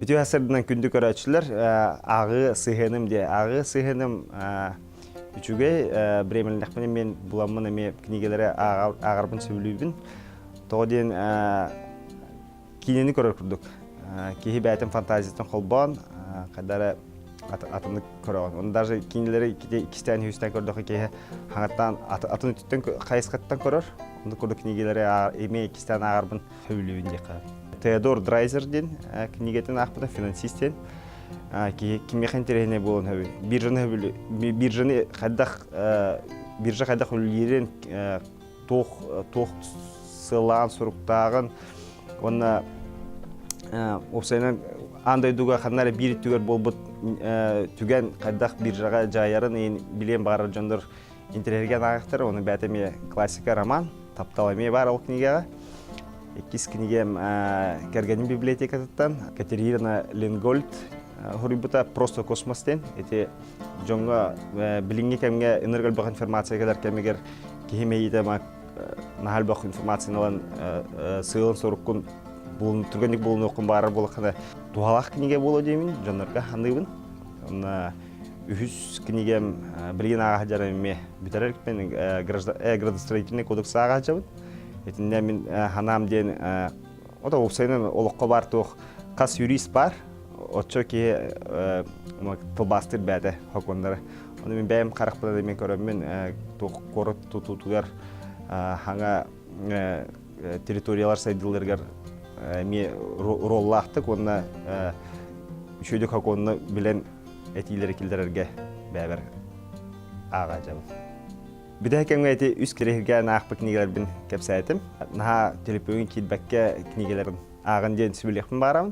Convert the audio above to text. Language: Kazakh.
Bütün hasırdan kündük öğretçiler ağı sığınım diye. Ağı sığınım üçüge Bremen'deki men bulamın eme knigelere ağarbın söylübün. Toğdien kinini körürdük. Kihi bәтім фантазиядан қолбан, қадары атымды көрген. Оны даже кинилері кистен хүйістен көрдіғі кейі хаңаттан атын үттен қайысқаттан көрір. Оны көрді книгелері еме кистен ағарбын сөйлеуін дейқі. Теодор Драйзерден книгетін ақпыдан финансистен кимехан терехіне болын хөбі. Биржаны қайдақ өлерін тоқ сылан сұрықтағын. Оны опсайнан андай дуга ханнары бир түгер болбут түген кайдак биржага жаярын билен бары жондор интерерген агактар оны бәтеме классика роман тапталаме бар ал книгага экис книгем кергенин библиотекатан Катерина Ленгольд хорибута просто космостен эти жонга билинге кемге энергал информация кадар кемегер кихимейтема нахал бак информациялан сыйлын соруккун бұл түргендік болуын оқын барыр болыққаны туғалақ книге болу деймін, жонларға қандығын. Үхіс книгем білген аға жарымме бүтерерік мен градостроительный кодекс аға жабын. Етінде мен ханам дейін, ода опсайынан олыққа бар туық қас юрист бар, отчо ке тылбастыр бәді хокондары. Оны мен бәйім қарықпыда демен көріммен туық қорыт тұтуғар хаңа территориялар сайдылырғар ми роллақтық, онына үшөйдік хақонны білен әтейлері келдерерге бәбір аға жабын. Біді әкемге әте үз керекерге нақпы книгелер бін кәпсәйтім. Наға телепөңін келбәкке книгелерін ағын дейін сүбілеқпін барамын.